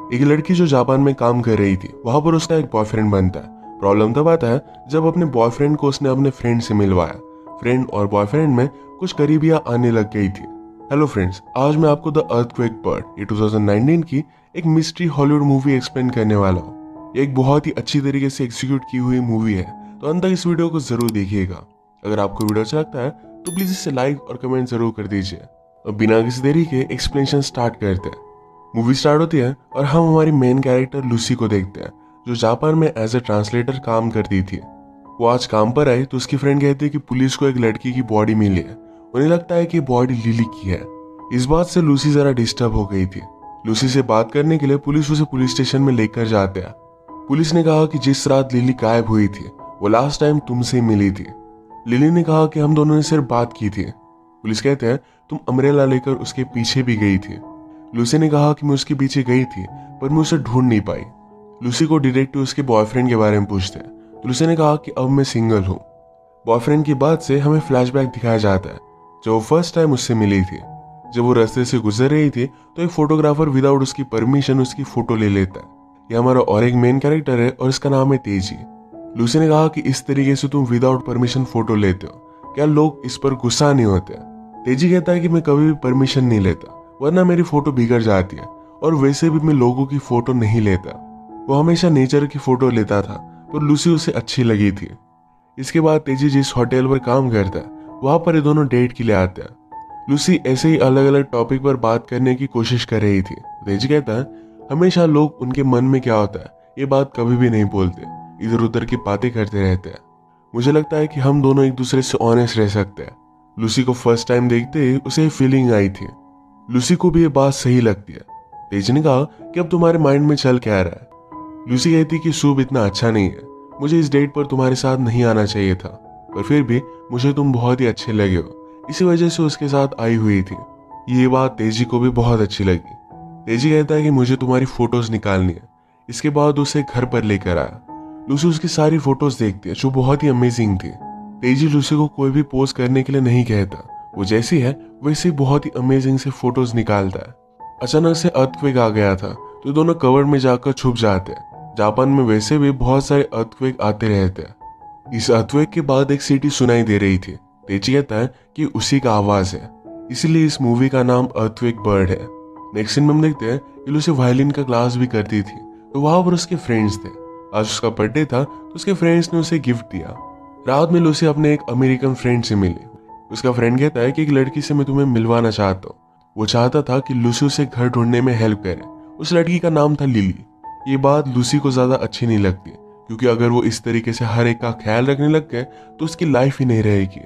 एक लड़की जो जापान में काम कर रही थी, वहां पर उसका एक बॉयफ्रेंड बनता है। प्रॉब्लम तब आता है जब अपने बॉयफ्रेंड को उसने अपने फ्रेंड से मिलवाया। फ्रेंड और बॉयफ्रेंड में कुछ करीबियां आने लग गई थी। हेलो फ्रेंड्स, आज मैं आपको द अर्थक्वेक बर्ड ये 2019 की एक मिस्ट्री हॉलीवुड मूवी एक्सप्लेन करने वाला हूँ। ये एक बहुत ही अच्छी तरीके से एग्जीक्यूट की हुई मूवी है, तो अंत तक इस वीडियो को जरूर देखिएगा। अगर आपको वीडियो अच्छा लगता है तो प्लीज इसे लाइक और कमेंट जरूर कर दीजिए। और बिना किसी देरी के एक्सप्लेनेशन स्टार्ट करते हैं। मूवी स्टार्ट होती है और हम हमारी मेन कैरेक्टर लूसी को देखते हैं, जो जापान में एज ए ट्रांसलेटर काम करती थी। वो आज काम पर आई तो उसकी फ्रेंड कहती है कि पुलिस को एक लड़की की बॉडी मिली है। उन्हें लगता है कि बॉडी लिली की है। इस बात से लूसी जरा डिस्टर्ब हो गई थी। लूसी से बात करने के लिए पुलिस उसे पुलिस स्टेशन में लेकर जाते हैं। पुलिस ने कहा कि जिस रात लिली गायब हुई थी वो लास्ट टाइम तुमसे मिली थी। लिली ने कहा कि हम दोनों ने सिर्फ बात की थी। पुलिस कहते हैं तुम अम्ब्रेला लेकर उसके पीछे भी गई थी। लूसी ने कहा कि मैं उसके पीछे गई थी पर मैं उसे ढूंढ नहीं पाई। लूसी को डिटेक्टिव उसके बॉयफ्रेंड के बारे में पूछते हैं तो लूसी ने कहा कि अब मैं सिंगल हूँ। बॉयफ्रेंड की बात से हमें फ्लैशबैक दिखाया जाता है जब वो फर्स्ट टाइम उससे मिली थी। जब वो रास्ते से गुजर रही थी तो एक फोटोग्राफर विदाउट उसकी परमिशन उसकी फोटो ले लेता है। ये हमारा और एक मेन कैरेक्टर है और इसका नाम है तेजी। लूसी ने कहा कि इस तरीके से तुम विदाउट परमिशन फोटो लेते हो, क्या लोग इस पर गुस्सा नहीं होते? तेजी कहता है कि मैं कभी भी परमिशन नहीं लेता, वरना मेरी फोटो बिगड़ जाती है, और वैसे भी मैं लोगों की फोटो नहीं लेता। वो हमेशा नेचर की फोटो लेता था पर लूसी उसे अच्छी लगी थी। इसके बाद तेजी जिस होटल पर काम करता है वहां पर ये दोनों डेट के लिए आते हैं। लूसी ऐसे ही अलग अलग टॉपिक पर बात करने की कोशिश कर रही थी। तेजी कहता है हमेशा लोग उनके मन में क्या होता है ये बात कभी भी नहीं बोलते, इधर उधर की बातें करते रहते हैं। मुझे लगता है कि हम दोनों एक दूसरे से ऑनेस्ट रह सकते हैं। लूसी को फर्स्ट टाइम देखते ही उसे फीलिंग आई थी। लूसी को भी ये बात सही लगती है। तेजी ने कहा कि अब तुम्हारे माइंड में चल क्या रहा है? लूसी कहती कि सूप इतना अच्छा नहीं है, मुझे इस डेट पर तुम्हारे साथ नहीं आना चाहिए था, पर फिर भी मुझे तुम बहुत ही अच्छे लगे हो, इसी वजह से उसके साथ आई हुई थी। ये बात तेजी को भी बहुत अच्छी लगी। तेजी कहता है कि मुझे तुम्हारी फोटोज निकालनी है। इसके बाद उसे घर पर लेकर आया। लूसी उसकी सारी फोटोज देखती है जो बहुत ही अमेजिंग थी। तेजी लूसी को कोई भी पोज करने के लिए नहीं कहता, वो जैसी है वैसे बहुत ही अमेजिंग से फोटोज निकालता है। अचानक से अर्थक्वेक आ गया था तो दोनों कवर में जाकर छुप जाते हैं। जापान में वैसे भी बहुत सारे अर्थक्वेक आते रहते हैं। इस अर्थक्वेक के बाद एक सीटी सुनाई दे रही थी। तेजी कहता है कि उसी का आवाज है, इसीलिए इस मूवी का नाम अर्थक्वेक बर्ड है। नेक्स्ट सीन में हम देखते हैं कि लूसी वायलिन का क्लास भी करती थी, तो वहां पर उसके फ्रेंड्स थे। आज उसका बर्थडे था तो उसके फ्रेंड्स ने उसे गिफ्ट दिया। रात में लूसी अपने एक अमेरिकन फ्रेंड से मिली। उसका फ्रेंड कहता है कि एक लड़की से मैं तुम्हें मिलवाना चाहता हूँ। वो चाहता था कि लूसी उसे घर ढूंढने में हेल्प करे। उस लड़की का नाम था लिली। ये बात लूसी को ज्यादा अच्छी नहीं लगती, क्योंकि अगर वो इस तरीके से हर एक का ख्याल रखने लग गए तो उसकी लाइफ ही नहीं रहेगी।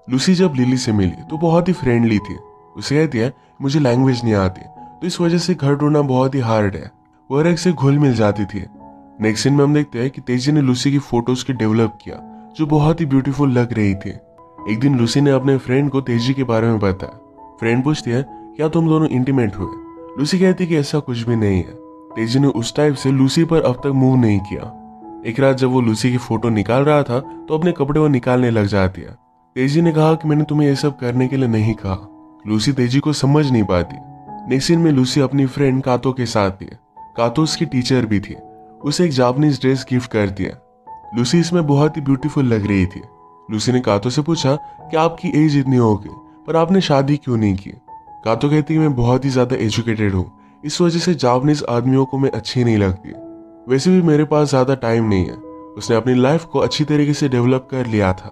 लूसी जब लिली से मिली तो बहुत ही फ्रेंडली थी। उसे कहती है मुझे लैंग्वेज नहीं आती, तो इस वजह से घर ढूंढना बहुत ही हार्ड है। वो हर एक से घुल मिल जाती थी। नेक्स्ट सीन में हम देखते हैं कि तेजी ने लूसी की फोटोज की डेवलप किया, जो बहुत ही ब्यूटीफुल लग रही थी। एक दिन लूसी ने अपने फ्रेंड को तेजी के बारे में बताया। फ्रेंड पूछती है क्या तुम दोनों इंटीमेट हुए? लूसी कहती कि ऐसा कुछ भी नहीं है। तेजी ने उस टाइप से लूसी पर अब तक मूव नहीं किया। एक रात जब वो लूसी की फोटो निकाल रहा था तो अपने कपड़े वो निकालने लग जाती है। तेजी ने कहा कि मैंने तुम्हें ये सब करने के लिए नहीं कहा। लूसी तेजी को समझ नहीं पाती। नेक्स्ट सीन में लूसी अपनी फ्रेंड कातो के साथ थी। कातो उसकी टीचर भी थी। उसे एक जापानीज ड्रेस गिफ्ट कर दिया। लूसी इसमें बहुत ही ब्यूटीफुल लग रही थी। लूसी ने कातो से पूछा कि आपकी एज इतनी हो गई पर आपने शादी क्यों नहीं की? कातो कहती मैं बहुत ही ज्यादा एजुकेटेड हूँ, इस वजह से जापानीज आदमियों को मैं अच्छी नहीं लगती। वैसे भी मेरे पास ज्यादा टाइम नहीं है। उसने अपनी लाइफ को अच्छी तरीके से डेवलप कर लिया था।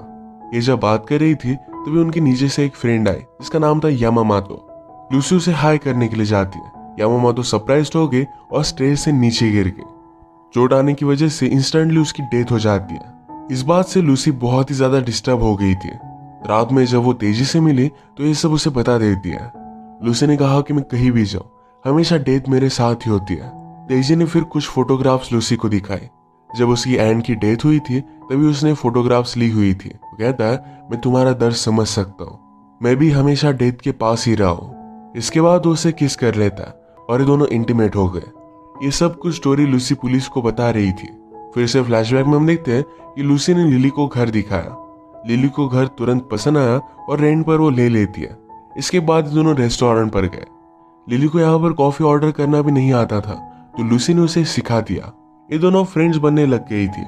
ये जब बात कर रही थी तभी उनके नीचे से एक फ्रेंड आई जिसका नाम था यामामातो। लूसी उसे हाई करने के लिए जाती है। यामामातो सरप्राइज्ड हो गई और स्टेज से नीचे गिर गई। चोट आने की वजह से इंस्टेंटली उसकी डेथ हो जाती है। इस बात से लूसी बहुत ही ज्यादा डिस्टर्ब हो गई थी। रात में जब वो तेजी से मिली तो ये सब उसे बता देती है। लूसी ने कहा कि मैं कहीं भी जाऊं हमेशा डेथ मेरे साथ ही होती है। तेजी ने फिर कुछ फोटोग्राफ्स लूसी को दिखाए। जब उसकी एंड की डेथ हुई थी तभी उसने फोटोग्राफ्स ली हुई थी। वो कहता है मैं तुम्हारा दर्द समझ सकता हूँ, मैं भी हमेशा डेथ के पास ही रहा हूँ। इसके बाद वो उसे किस कर लेता है और ये दोनों इंटीमेट हो गए। ये सब कुछ स्टोरी लूसी पुलिस को बता रही थी। फिर से फ्लैशबैक में हम देखते हैं कि लूसी ने लिली को घर दिखाया। लिली को घर तुरंत पसंद आया और रेंट पर वो ले लेती है। इसके बाद दोनों रेस्टोरेंट पर गए। लिली को यहाँ पर कॉफी ऑर्डर करना भी नहीं आता था, तो लूसी ने उसे सिखा दिया। ये दोनों फ्रेंड्स बनने लग गई थी।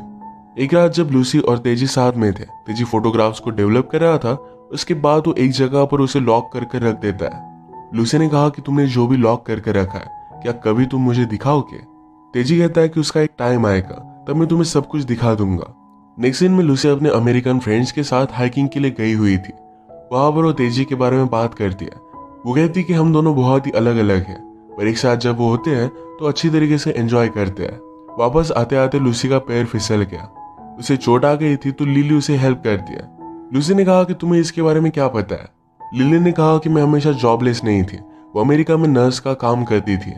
एक रात जब लूसी और तेजी साथ में थे, तेजी फोटोग्राफ्स को डेवलप कर रहा था। उसके बाद वो एक जगह पर उसे लॉक करके रख देता है। लूसी ने कहा कि तुमने जो भी लॉक करके रखा है, क्या कभी तुम मुझे दिखाओगे? तेजी कहता है कि उसका एक टाइम आएगा, तब मैं तुम्हें सब कुछ दिखा दूंगा। नेक्स्ट सीन में लूसी अपने अमेरिकन फ्रेंड्स के साथ हाइकिंग के लिए गई हुई थी। वहां पर वो तेजी के बारे में बात करती है। वो कहती है कि हम दोनों बहुत ही अलग अलग हैं, पर एक साथ जब वो होते हैं तो अच्छी तरीके से एंजॉय करते हैं। वापस आते आते लूसी का पैर फिसल गया, उसे चोट आ गई थी, तो लिली उसे हेल्प करती है। लूसी ने कहा कि तुम्हें इसके बारे में क्या पता है? लिली ने कहा कि मैं हमेशा जॉबलेस नहीं थी, वो अमेरिका में नर्स का काम करती थी।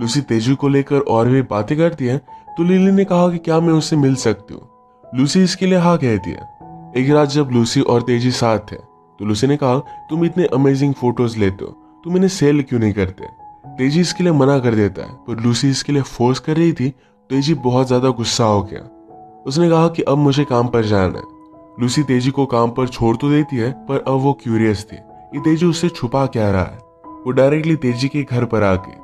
लूसी तेजू को लेकर और भी बातें करती है, तो लिली ने कहा कि क्या मैं उससे मिल सकती हूँ? लूसी इसके लिए हाँ कहती है। एक रात जब लूसी और तेजी साथ थे, तो लूसी ने कहा तुम इतने अमेजिंग फोटोज लेते हो, तुम इन्हें सेल क्यों नहीं करते? तेजी इसके लिए मना कर देता है, पर लूसी इसके लिए फोर्स कर रही थी। तेजी बहुत ज्यादा गुस्सा हो गया। उसने कहा कि अब मुझे काम पर जाना है। लूसी तेजी को काम पर छोड़ तो देती है, पर अब वो क्यूरियस थी कि तेजी उससे छुपा क्या रहा है। वो डायरेक्टली तेजी के घर पर आके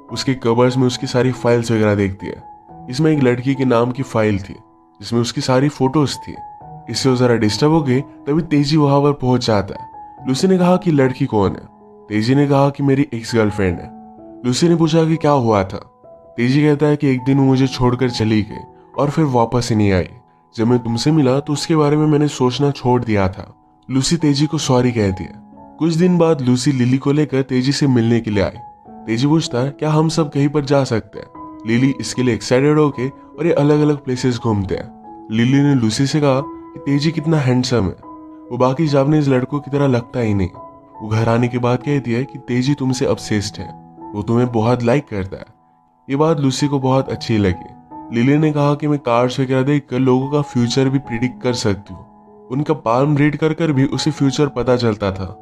उसके कवर्स में उसकी सारी फाइल्स वगैरह देखती है। इसमें एक लड़की के नाम की फाइल थी जिसमें उसकी सारी फोटोज थी। इससे वो जरा डिस्टर्ब हो गई, तभी तेजी वहां पर पहुंच जाता है। लूसी ने कहा कि लड़की कौन है? तेजी ने कहा कि मेरी एक्स गर्लफ्रेंड है। लूसी ने पूछा कि क्या हुआ था? तेजी कहता है कि एक दिन वो मुझे छोड़कर चली गई और फिर वापस ही नहीं आई। जब मैं तुमसे मिला तो उसके बारे में मैंने सोचना छोड़ दिया था। लूसी तेजी को सॉरी कहती है। कुछ दिन बाद लूसी लिली को लेकर तेजी से मिलने के लिए आई। तेजी पूछता है क्या हम सब कहीं पर जा सकते हैं? लिली इसके लिए एक्साइटेड होके और ये अलग अलग प्लेसेस घूमते हैं। लिली ने लूसी से कहा कि तेजी कितना हैंडसम है, वो बाकी जापानीज लड़कों की तरह लगता ही नहीं। वो घर आने के बाद कहती है कि तेजी तुमसे ऑब्सेस्ड है, वो तुम्हें बहुत लाइक करता है। ये बात लूसी को बहुत अच्छी लगी। लिली ने कहा कि मैं कार्ड्स वगैरह देखकर लोगों का फ्यूचर भी प्रिडिक्ट कर सकती हूँ। उनका पाल्म रीड कर कर भी उसे फ्यूचर पता चलता था।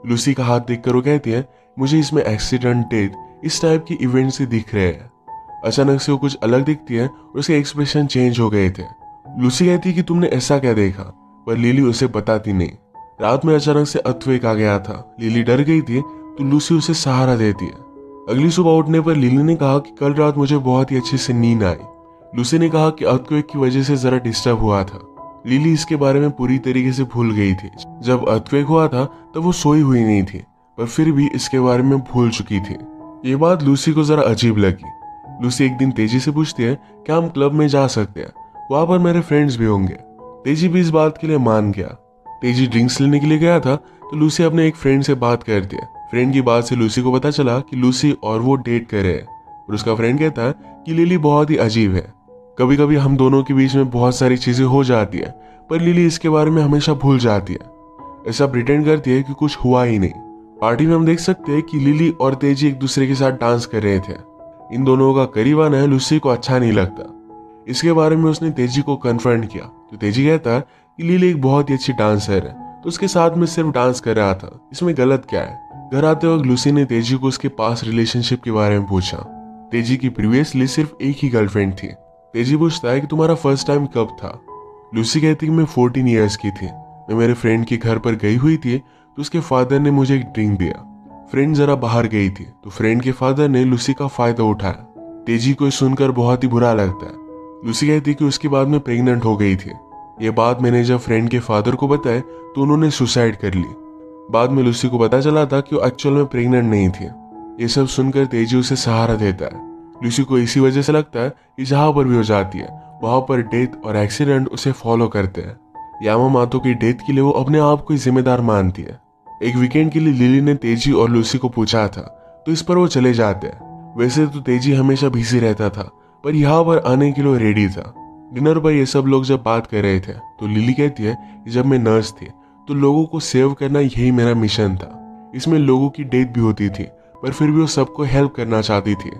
लूसी का हाथ देखकर वो कहती है मुझे इसमें एक्सीडेंट, डेथ, इस टाइप की इवेंट से दिख रहे हैं। अचानक से वो कुछ अलग दिखती है और उसके एक्सप्रेशन चेंज हो गए थे। लूसी कहती है कि तुमने ऐसा क्या देखा? पर लिली उसे बताती नहीं। रात में अचानक से अर्थक्वेक आ गया था। लिली डर गई थी, तो लूसी उसे सहारा देती है। अगली सुबह उठने पर लिली ने कहा कि कल रात मुझे बहुत ही अच्छे से नींद आई। लूसी ने कहा कि अर्थक्वेक की वजह से जरा डिस्टर्ब हुआ था। लिली इसके बारे में पूरी तरीके से भूल गई थी। जब अर्थक्वेक हुआ था तब वो सोई हुई नहीं थी, पर फिर भी इसके बारे में भूल चुकी थी। ये बात लूसी को जरा अजीब लगी। लूसी एक दिन तेजी से पूछती है क्या हम क्लब में जा सकते हैं, वहां पर मेरे फ्रेंड्स भी होंगे। तेजी भी इस बात के लिए मान गया। तेजी ड्रिंक्स लेने के लिए गया था, तो लूसी अपने एक फ्रेंड से बात करती है। फ्रेंड की बात से लूसी को पता चला कि लूसी और वो डेट कर रहे हैं, और उसका फ्रेंड कहता है कि लिली बहुत ही अजीब है। कभी कभी हम दोनों के बीच में बहुत सारी चीजें हो जाती है, पर लिली इसके बारे में हमेशा भूल जाती है। ऐसा प्रिटेंड करती है कि कुछ हुआ ही नहीं। पार्टी में हम देख सकते हैं कि लिली और तेजी एक दूसरे के साथ डांस कर रहे थे। इन दोनों का करीब आना लूसी को अच्छा नहीं लगता। इसके बारे में उसने तेजी को कन्फ्रंट किया, तो तेजी कहता है कि लिली एक बहुत ही अच्छी डांसर है, तो उसके साथ में सिर्फ डांस कर रहा था, इसमें गलत क्या है? घर आते वक्त लूसी ने तेजी को उसके पास रिलेशनशिप के बारे में पूछा। तेजी की प्रीवियसली सिर्फ एक ही गर्लफ्रेंड थी। तेजी पूछता है कि तुम्हारा फर्स्ट टाइम कब था? लूसी कहती कि मैं 14 ईयर्स की थी। मैं मेरे फ्रेंड के घर पर गई हुई थी, तो उसके फादर ने मुझे एक ड्रिंक दिया। फ्रेंड जरा बाहर गई थी, तो फ्रेंड के फादर ने लूसी का फायदा उठाया। तेजी को सुनकर बहुत ही बुरा लगता है। लूसी कहती कि उसके बाद में प्रेग्नेंट हो गई थी। ये बात मैंने जब फ्रेंड के फादर को बताया तो उन्होंने सुसाइड कर ली। बाद में लूसी को पता चला था कि वो एक्चुअल में प्रेग्नेंट नहीं थी। ये सब सुनकर तेजी उसे सहारा देता है। लूसी को इसी वजह से लगता है कि जहां पर भी हो जाती है वहां पर डेथ और एक्सीडेंट उसे फॉलो करते हैं। यामामोतो की डेथ के लिए वो अपने आप को जिम्मेदार मानती है। एक वीकेंड के लिए लिली ने तेजी और लूसी को पूछा था, तो इस पर वो चले जाते हैं। वैसे तो तेजी हमेशा बिजी रहता था, पर यहाँ पर आने के लिए रेडी था। डिनर पर ये सब लोग जब बात कर रहे थे, तो लिली कहती है कि जब मैं नर्स थी तो लोगों को सेव करना यही मेरा मिशन था। इसमें लोगों की डेथ भी होती थी, पर फिर भी वो सबको हेल्प करना चाहती थी।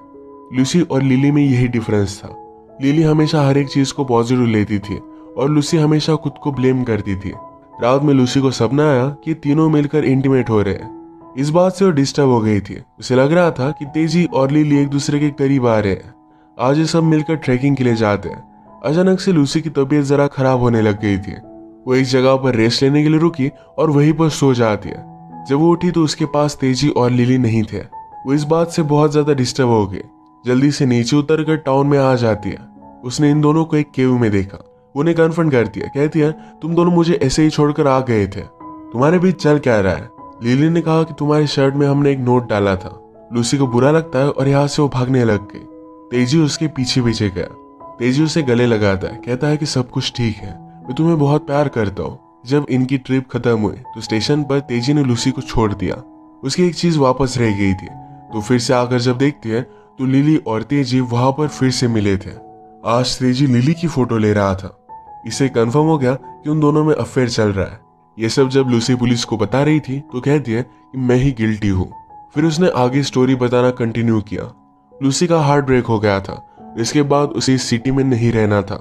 लूसी और लिली में यही डिफरेंस था। लिली हमेशा हर एक चीज को पॉजिटिव लेती थी और लूसी हमेशा खुद को ब्लेम करती थी। रात में लूसी को सपना आया कि तीनों मिलकर इंटीमेट हो रहे हैं। इस बात से वो डिस्टर्ब हो गई थी। उसे लग रहा था कि तेजी और लिली एक दूसरे के करीब आ रहे हैं। आज ये सब मिलकर ट्रैकिंग के लिए जाते हैं। अचानक से लूसी की तबीयत जरा खराब होने लग गई थी। वो एक जगह पर रेस्ट लेने के लिए रुकी और वहीं पर सो जाती है। जब वो उठी तो उसके पास तेजी और लिली नहीं थे। वो इस बात से बहुत ज्यादा डिस्टर्ब हो गई। जल्दी से नीचे उतर कर टाउन में आ जाती है। उसने इन दोनों को एक केव में देखा। वो उन्हें कन्फ्रंट करती है, कहती है तुम दोनों मुझे ऐसे ही छोड़कर आ गए थे, तुम्हारे बीच चल क्या रहा है। लिली ने कहा कि तुम्हारी शर्ट में हमने एक नोट डाला था। लूसी को बुरा लगता है और यहाँ से वो भागने लग गई। तेजी उसके पीछे पीछे गया। तेजी उसे गले लगाता है, कहता है कि सब कुछ ठीक है, मैं तुम्हें बहुत प्यार करता हूँ। जब इनकी ट्रिप खत्म हुई तो स्टेशन पर तेजी ने लूसी को छोड़ दिया। उसकी एक चीज वापस रह गई थी, तो फिर से आकर जब देखती है तो लिली और तेजी वहां पर फिर से मिले थे। आज तेजी लिली की फोटो ले रहा था। इसे कंफर्म हो गया कि उन दोनों में अफेयर चल रहा है। ये सब जब लूसी पुलिस को बता रही थी तो कहती है कि मैं ही गिल्टी हूँ। फिर उसने आगे स्टोरी बताना कंटिन्यू किया। लूसी का हार्ट ब्रेक हो गया था। इसके बाद उसे इस सिटी में नहीं रहना था।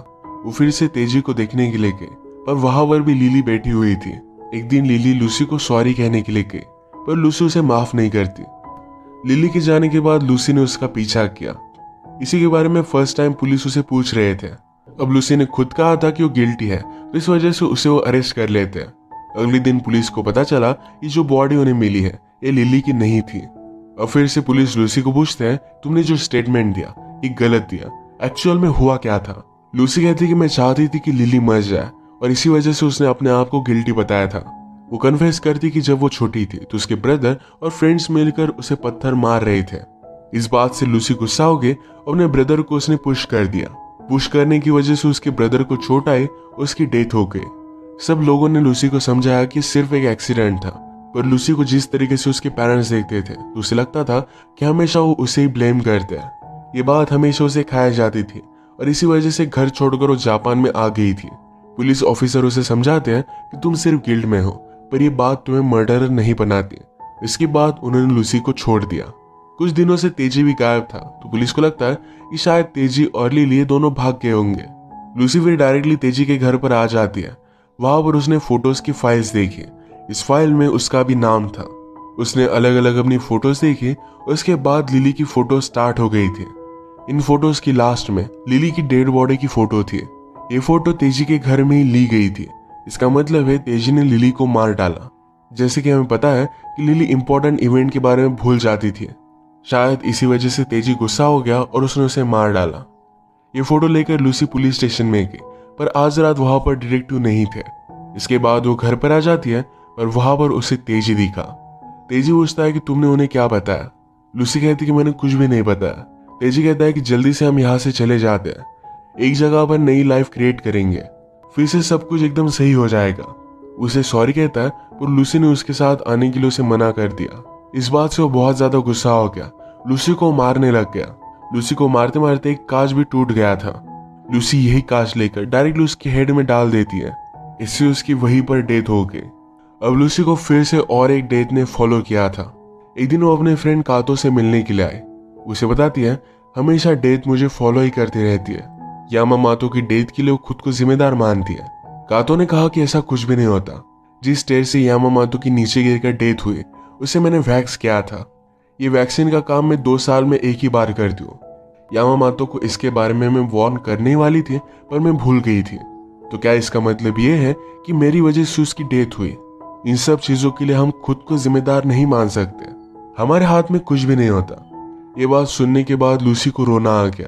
वो फिर से तेजी को देखने के लिए गई, पर वहां पर भी लिली बैठी हुई थी। एक दिन लिली लूसी को सॉरी कहने के लिए गई, पर लूसी उसे माफ नहीं करती। लिली के जाने के बाद लूसी ने उसका पीछा किया। इसी के बारे में फर्स्ट टाइम पुलिस उसे पूछ रहे थे। अब लूसी ने खुद कहा था कि वो गिल्टी है, तो इस वजह से उसे वो अरेस्ट कर लेते हैं। अगले दिन पुलिस को पता चला कि जो बॉडी उन्हें मिली है ये लिली की नहीं थी। अब फिर से पुलिस लूसी को पूछते हैं तुमने जो स्टेटमेंट दिया ये गलत दिया, एक्चुअल में हुआ क्या था। लूसी कहती कि मैं चाहती थी कि लिली मर जाए और इसी वजह से उसने अपने आप को गिल्टी बताया था। वो कन्फेस करती कि जब वो छोटी थी तो उसके ब्रदर और फ्रेंड्स मिलकर उसे पत्थर मार रहे थे। इस बात से लूसी गुस्सा हो गई। अपने ब्रदर को उसने पुश कर दिया। पुश करने की वजह से उसके ब्रदर को चोट आई, उसकी डेथ हो गई। सब लोगों ने लूसी को समझाया कि सिर्फ एक एक्सीडेंट था, पर लूसी को जिस तरीके से उसके पेरेंट्स देखते थे तो उसे लगता था कि हमेशा वो उसे ही ब्लेम करते हैं। ये बात हमेशा उसे खाया जाती थी और इसी वजह से घर छोड़कर वो जापान में आ गई थी। पुलिस ऑफिसर उसे समझाते हैं कि तुम सिर्फ गिल्ट में हो, पर यह बात तुम्हें मर्डरर नहीं बनाती। इसके बाद उन्होंने लूसी को छोड़ दिया। कुछ दिनों से तेजी भी गायब था, तो पुलिस को लगता है कि शायद तेजी और लिली दोनों भाग गए होंगे। लूसी फिर डायरेक्टली तेजी के घर पर आ जाती है। वहां पर उसने फोटोज की फाइल्स देखी। इस फाइल में उसका भी नाम था। उसने अलग अलग अपनी फोटोज देखी। उसके बाद लिली की फोटो स्टार्ट हो गई थी। इन फोटोज की लास्ट में लिली की डेड बॉडी की फोटो थी। ये फोटो तेजी के घर में ही ली गई थी। इसका मतलब है तेजी ने लिली को मार डाला। जैसे कि हमें पता है कि लिली इंपॉर्टेंट इवेंट के बारे में भूल जाती थी। शायद इसी वजह से तेजी गुस्सा हो गया और उसने उसे मार डाला। ये फोटो लेकर लूसी पुलिस स्टेशन में गई, पर आज रात वहां पर डिटेक्टिव नहीं थे। इसके बाद वो घर पर आ जाती है, पर वहां पर उसे तेजी दिखा। तेजी पूछता है कि तुमने उन्हें क्या बताया। लूसी कहती कि मैंने कुछ भी नहीं बताया। तेजी कहता है कि जल्दी से हम यहाँ से चले जाते हैं, एक जगह पर नई लाइफ क्रिएट करेंगे, फिर से सब कुछ एकदम सही हो जाएगा। उसे सॉरी कहता है, पर लूसी ने उसके साथ आने के लिए उसे मना कर दिया। इस बात से वो बहुत ज्यादा गुस्सा हो गया। लूसी को मारने लग गया। लूसी को मारते मारते एक कांच भी टूट गया था। लूसी यही कांच लेकर डायरेक्टली उसके हेड में डाल देती है। इससे उसकी वहीं पर डेथ हो गई। अब लूसी को फिर से और एक डेथ ने फॉलो किया था। एक दिन वो अपने फ्रेंड कातो से मिलने के लिए आई। उसे बताती है हमेशा डेथ मुझे फॉलो ही करती रहती है। यामामातो की डेथ के लिए वो खुद को जिम्मेदार मानती है। कातो ने कहा कि ऐसा कुछ भी नहीं होता। जिस स्टेयर से यामामातो की नीचे गिरकर डेथ हुई उसे मैंने वैक्स किया था। ये वैक्सीन का काम मैं 2 साल में एक ही बार करती हूँ। यामामातो को इसके बारे में मैं वार्न करने वाली थी, पर मैं भूल गई थी। तो क्या इसका मतलब ये है कि मेरी वजह से उसकी डेथ हुई? इन सब चीजों के लिए हम खुद को जिम्मेदार नहीं मान सकते। हमारे हाथ में कुछ भी नहीं होता। ये बात सुनने के बाद लूसी को रोना आ गया।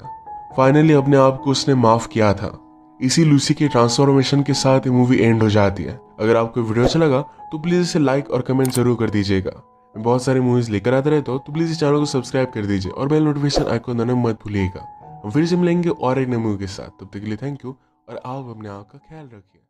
फाइनली अपने आप को उसने माफ किया था। इसी लूसी के ट्रांसफॉर्मेशन के साथ ये मूवी एंड हो जाती है। अगर आपको वीडियो अच्छा लगा तो प्लीज इसे लाइक और कमेंट जरूर कर दीजिएगा। मैं बहुत सारी मूवीज लेकर आता रहता हूँ, तो प्लीज इस चैनल को सब्सक्राइब कर दीजिए और बेल नोटिफिकेशन आइकन दबाना मत भूलिएगा। हम फिर से मिलेंगे और एक नए मूवी के साथ। तब तक के लिए थैंक यू और आप अपने आप का ख्याल रखिए।